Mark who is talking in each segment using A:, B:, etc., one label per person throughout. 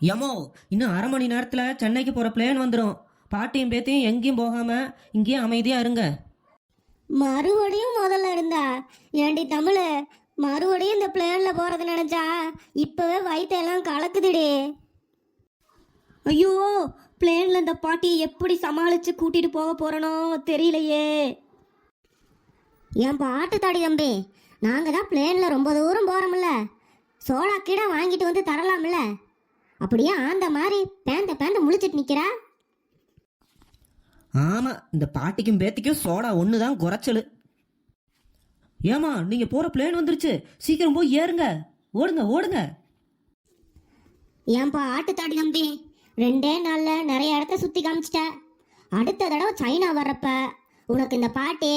A: யமோ, இன்னும் அரை மணி நேரத்தில் சென்னைக்கு போகிற பிளேன் வந்துடும். பாட்டியும் பேத்தியும் எங்கேயும் போகாம இங்கேயே அமைதியாக இருங்க.
B: மறுபடியும் முதல்ல இருந்தா ஏண்டி தமிழ், மறுபடியும் இந்த பிளேன்ல போறது நினைச்சா இப்பவே வயிற்றெல்லாம் கலக்குதுடி. ஐயோ, பிளேன்ல இந்த பாட்டியை எப்படி சமாளிச்சு கூட்டிட்டு போக போறனோ தெரியலையே. என் பாட்டு தாடி தம்பி, நாங்க தான் பிளேன்ல ரொம்ப தூரம் போறோம்ல, சோடா கீடா வாங்கிட்டு வந்து தரலாம்ல. அப்படியே ஆந்த மாதிரி பேந்த முழிச்சிட்டு நிக்கிறா.
A: ஆமாம், இந்த பாட்டிக்கும் பேத்திக்கும் சோடா ஒன்று தான் குறைச்சல். ஏமா, நீங்கள் போகிற பிளேன் வந்துருச்சு, சீக்கிரம் போய் ஏறுங்க. ஓடுங்க ஓடுங்க.
B: ஏன்பா ஆட்டு தாடி தம்பி, 2 நாள்ல நிறைய இடத்த சுத்தி காமிச்சிட்ட. அடுத்த தடவை சைனா வர்றப்ப உனக்கு இந்த பாட்டி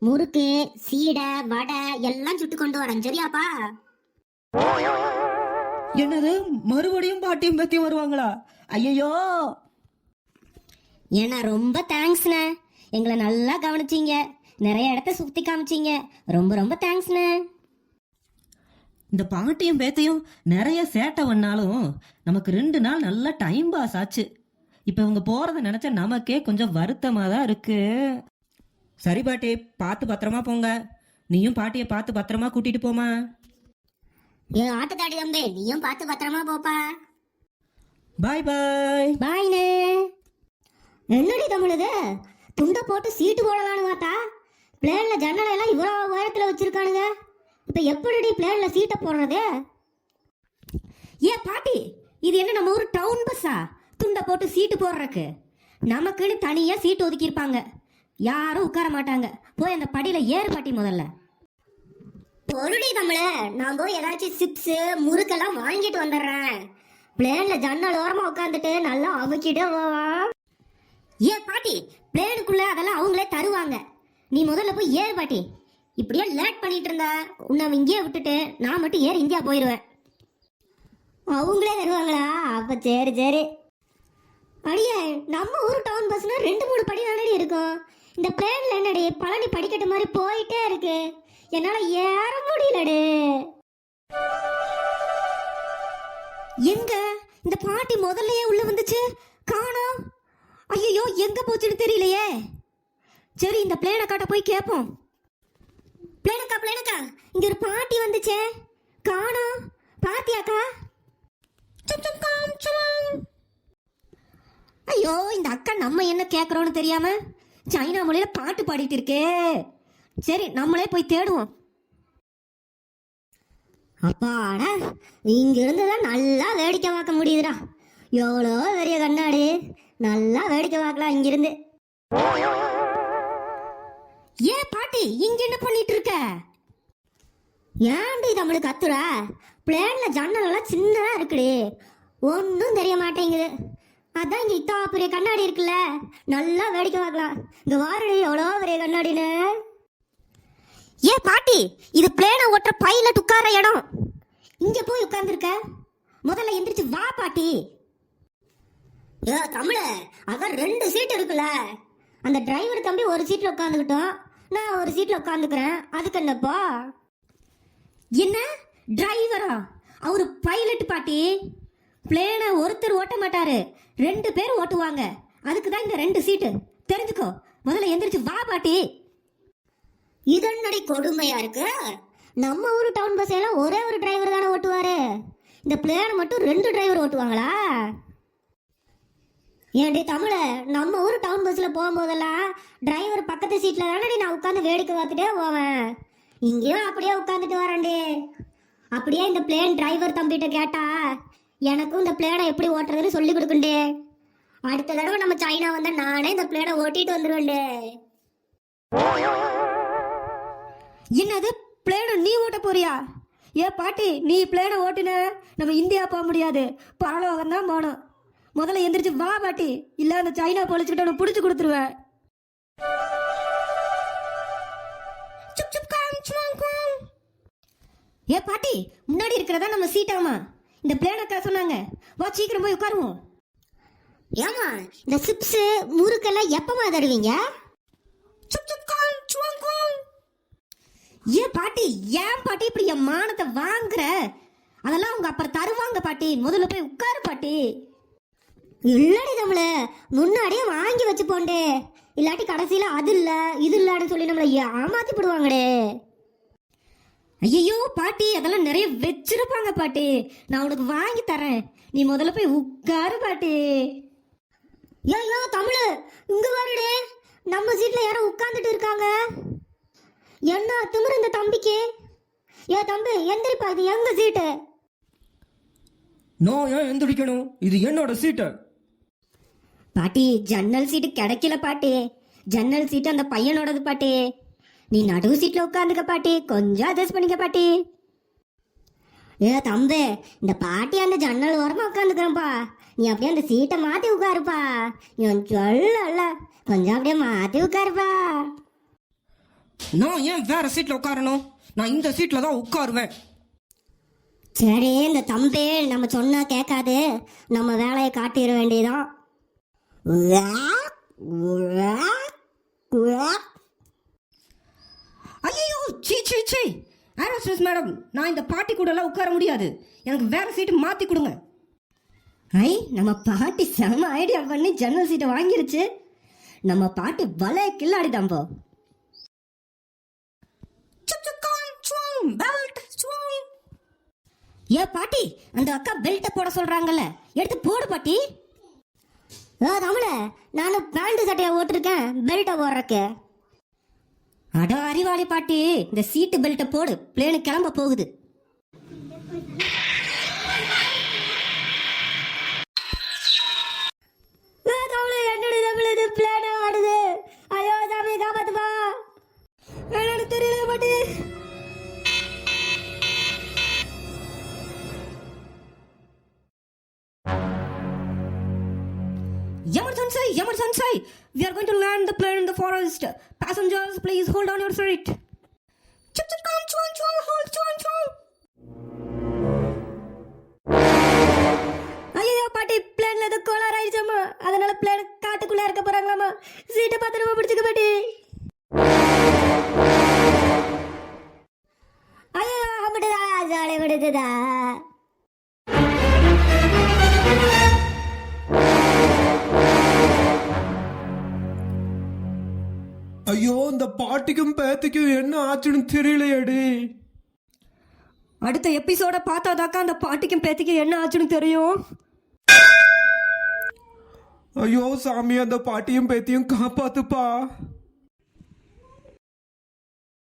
B: முறுக்கு சீடை வடை எல்லாம் சுட்டு கொண்டு வரேன், சரியாப்பா?
A: என்னது, மறுபடியும் பாட்டியும் பேத்தியும் வருவாங்களா? ஐயோ,
B: ஏன்னா ரொம்ப தேங்க்ஸ்ண்ணே, எங்களை நல்லா கவனிச்சிங்க, நிறைய இடத்த சுத்தி காமிச்சிங்க, ரொம்ப ரொம்ப தேங்க்ஸ்ண்ணே.
A: இந்த பாட்டியும் பேத்தையும் நிறைய சேட்டை பண்ணாலும் நமக்கு 2 நாள் நல்லா டைம் பாஸ் ஆச்சு. இப்போ இவங்க போகிறத நினச்சா நமக்கே கொஞ்சம் வருத்தமாக தான் இருக்கு. சரி பாட்டி, பார்த்து பத்திரமா போங்க. நீயும் பாட்டியை பார்த்து பத்திரமா கூட்டிட்டு போமா.
B: ஏன் ஆட்டு தாடி தம்பி, நீயும் பார்த்து பத்திரமா போப்பா.
A: பாய் பாய்.
B: பாய்ண்ணே. என்னடி தமிழுது, துண்டை போட்டு சீட்டு போடலான்னு பார்த்தா பிளேன்ல ஜன்னலை எல்லாம் இவ்வளோ உயரத்தில் வச்சிருக்கானுங்க. இப்போ எப்படி பிளேன்ல சீட்டை போடுறது? ஏன் பாட்டி, இது என்ன நம்ம ஊர் டவுன் பஸ்ஸா துண்டை போட்டு சீட்டு போடுறக்கு? நமக்குன்னு தனியாக சீட்டு ஒதுக்கியிருப்பாங்க, யாரும் உட்கார மாட்டாங்க. போய் அந்த படியில் ஏறு பாட்டி முதல்ல. பொருடி தமிழ, நான் போய் ஏதாச்சும் சிப்ஸு முறுக்கெல்லாம் வாங்கிட்டு வந்துடுறேன். பிளேன்ல ஜன்னல் ஓரமாக உட்காந்துட்டு நல்லா அமுக்கிட்டு போவான். ஏன் பாட்டி, பிளேனுக்குள்ள அதெல்லாம் அவங்களே தருவாங்க, நீ முதல்ல போய் ஏறு பாட்டி. இப்படியே லேட் பண்ணிட்டு இருந்தா உன்னை இங்கேயே விட்டுட்டு நான் மட்டும் ஏறி இந்தியா போயிடுவேன். அவங்களே தருவாங்களா? அப்ப சரி சரி. அடியே, நம்ம ஊர் டவுன் பஸ்னா 2-3 படி தானடி இருக்கும். இந்த பிளேன்ல என்னடி பழனி படிக்கட்டு மாதிரி போயிட்டே இருக்கு, என்னால ஏற முடியலடு. எங்க இந்த பாட்டி முதல்லயே உள்ள வந்துச்சு, காணோம். ஐயோ, எங்க போச்சுன்னு தெரியலையே. சரி, இந்த பிளேனை காட்ட போய் கேட்போம். பிளேனக்கா, இங்க ஒரு பாட்டி வந்துச்சே, காணோம். பாத்தியாக்கா? ஐயோ, இந்த அக்கா நம்ம என்ன கேட்கறோம்னு தெரியாம சைனா மொழியில பாட்டு பாடிட்டு இருக்கே. சரி, நம்மளே போய் தேடுவோம். அப்பாடா, இங்க இருந்துதான் நல்லா வேடிக்கை பார்க்க முடியுதுடா. எவ்வளோ பெரிய கண்ணாடி, நல்லா வேடிக்கை பார்க்கலாம் இங்கிருந்து. ஏன் பாட்டி, இங்க என்ன பண்ணிட்டு இருக்க? ஏன்டி தமிழுக்கு கத்துற? பிளேன்ல ஜன்னல் எல்லாம் சின்னதா இருக்குடி, ஒன்னும் தெரிய மாட்டேங்குது. அதான் இங்க இத்தா பெரிய கண்ணாடி இருக்குல்ல, நல்லா வேடிக்கை பார்க்கலாம். இங்க வாரடி எவ்வளோ பெரிய கண்ணாடின்னு. ஏன் பாட்டி, இது பிளேனை ஓட்டுற பைலட் உட்கார இடம், இங்க போய் உட்கார்ந்துருக்க. முதல்ல எந்திரிச்சு வா பாட்டி. ஏ தமிழ, அதான் 2 சீட் இருக்குல்ல, அந்த டிரைவர் தம்பி ஒரு சீட்ல உட்காந்துக்கிட்டோம், நான் ஒரு சீட்ல உட்காந்துக்கிறேன், அதுக்கு என்னப்பா? என்ன டிரைவரா? அவரு பைலட் பாட்டி. பிளேனை ஒருத்தர் ஓட்ட மாட்டாரு, 2 பேர் ஓட்டுவாங்க, அதுக்கு தான் இந்த 2 சீட்டு, தெரிஞ்சுக்கோ. முதல்ல எந்திரிச்சு வா பாட்டி. இதனடி கொடுமையா இருக்கு, நம்ம ஊர் டவுன் பஸ் எல்லாம் ஒரே ஒரு டிரைவர் தானே ஓட்டுவாரு, இந்த பிளேனை மட்டும் 2 டிரைவர் ஓட்டுவாங்களா? ஏன்டி தமிழ, நம்ம ஊர் டவுன் பஸ்ல போகும்போதெல்லாம் டிரைவர் பக்கத்து சீட்ல தானே நான் உட்காந்து வேடிக்கை பார்த்துட்டே போவேன், இங்கேயும் அப்படியே உட்காந்துட்டு வரேன்டி. அப்படியே இந்த பிளேன் டிரைவர் தம்பிகிட்ட கேட்டா எனக்கும் இந்த பிளேனை எப்படி ஓட்டுறதுன்னு சொல்லி கொடுக்குண்டே. அடுத்த தடவை நம்ம சைனா வந்தா நானே இந்த பிளேனை ஓட்டிட்டு வந்துருவேன்டே. என்னது, பிளேனை நீ ஓட்ட போறியா? ஏ பாட்டி, நீ பிளேனை ஓட்டுன நம்ம இந்தியா போக முடியாது, பரலோகம் தான் போகணும். முதல்ல எந்திரிச்சு வா பாட்டி, இல்ல அந்த சைனா போலீஸ்கிட்ட உன்னை பிடிச்சு கொடுத்துருவேன். ஏ பாட்டி, முன்னாடி இருக்கிறதா நம்ம சீட்டாமா, இந்த பிளேனக்கா சொன்னாங்க, வா சீக்கிரம் போய் உட்காருவோம். ஏமா, இந்த சிப்ஸ் முறுக்கெல்லாம் எப்பமா தருவீங்க? ஏ பாட்டி, ஏன் பாட்டி இப்படி என் மானத்தை வாங்குற? அதெல்லாம் அவங்க அப்புறம் தருவாங்க பாட்டி, முதல்ல போய் உட்காரு பாட்டி. பாட்டி. இல்லடி தமிழ, முன்னாடியே வாங்கி வச்சு போண்டே, இல்லாட்டி கடைசியில அது இல்ல இது இல்லன்னு சொல்லி நம்மளை ஏமாத்தி போடுவாங்கடே. ஐயோ பாட்டி, அதெல்லாம் நிறைய வச்சிருப்பாங்க பாட்டி, நான் உனக்கு வாங்கி தரேன், நீ முதல்ல போய் உட்காரு பாட்டி. ஐயோ தமிழ், இங்க வாருடே, நம்ம சீட்ல யாரோ உட்கார்ந்துட்டு இருக்காங்க. என்ன திமிரு இந்த தம்பிக்கு? ஏ தம்பி எந்திரிப்பா, இது எங்க சீட்டு?
C: நான் ஏன் எந்திரிக்கணும்? இது என்னோட சீட்டு.
B: பாட்டி ஜன்னல் சீட்டு கிடைக்கல பாட்டி, ஜன்னல் சீட்டு அந்த பையனோடது பாட்டி, நீ நடுவு சீட்ல உட்காந்துக்க பாட்டி, கொஞ்சம் அட்ஜஸ்ட் பண்ணிக்க பாட்டி. ஏ தம்பி, இந்த பாட்டி அந்த ஜன்னல் ஓரமா உட்காந்துக்கிறப்பா, நீ அப்படியே அந்த சீட்டை மாத்தி உட்காருப்பா, நீ சொல்லல கொஞ்சம் அப்படியே மாத்தி உட்காருப்பா.
C: நான் ஏன் வேற சீட்ல உட்காரணும்? நான் இந்த சீட்ல தான் உட்காருவேன்.
B: சரி இந்த தம்பி நம்ம சொன்னா கேட்காது, நம்ம வேலையை காட்டிட வேண்டியதான்.
A: ஐயோ சீ சீ சீ ஆரோஸ்டஸ் மேடம், நான் இந்த பாட்டி கூட எல்லாம் உட்கார முடியாது, எனக்கு வேற சீட்டு மாத்தி கொடுங்க.
B: ஐ, நம்ம பாட்டி செம ஐடியா பண்ணி ஜன்னல் சீட்டை வாங்கிருச்சு. நம்ம பாட்டி வலைய கில்லாடிதான் போ. ஏ பாட்டி, அந்த அக்கா பெல்ட்டை போட சொல்றாங்கல்ல, எடுத்து போடு பாட்டி. தமிழ, நானும் பேண்ட் சட்டையை ஓட்டிருக்கேன் பெல்ட்டை போடுறக்கு. அட அறிவாளி பாட்டி, இந்த சீட்டு பெல்ட்டை போடு, பிளேனு கிளம்ப போகுது. என்னோட தமிழ் இது பிளேன் ஆடுது. ஐயோ சாமி காப்பாத்துப்பா, என்னோட தெரியல பாட்டி.
A: Emergency! Emergency! We are going to land the plane in the forest. Passengers, please hold on your seat. Chip chip come, chuan chuan, hold chuan chuan.
B: ஐயோ பாட்டி, பிளேன்ல ஏதோ கோளாறு ஆயிடுச்சாமா, அதனால பிளேன் காட்டுக்குள்ள இருக்க போறாங்களாமா, சீட்டை பத்திரமா பிடிச்சுக்க பாட்டி. ஐயோ அப்படிதா ஜாலி விடுதுதா.
C: ஐயோ, இந்த பாட்டிக்கும் பேத்திக்கும் என்ன ஆச்சுன்னு தெரியலையேடி.
A: அடுத்த எபிசோட பார்த்தாதாக்கா அந்த பாட்டிக்கும் பேத்திக்கும் என்ன ஆச்சுன்னு தெரியும்.
C: ஐயோ சாமி, அந்த பாட்டியும் பேத்தியும் காப்பாத்துப்பா.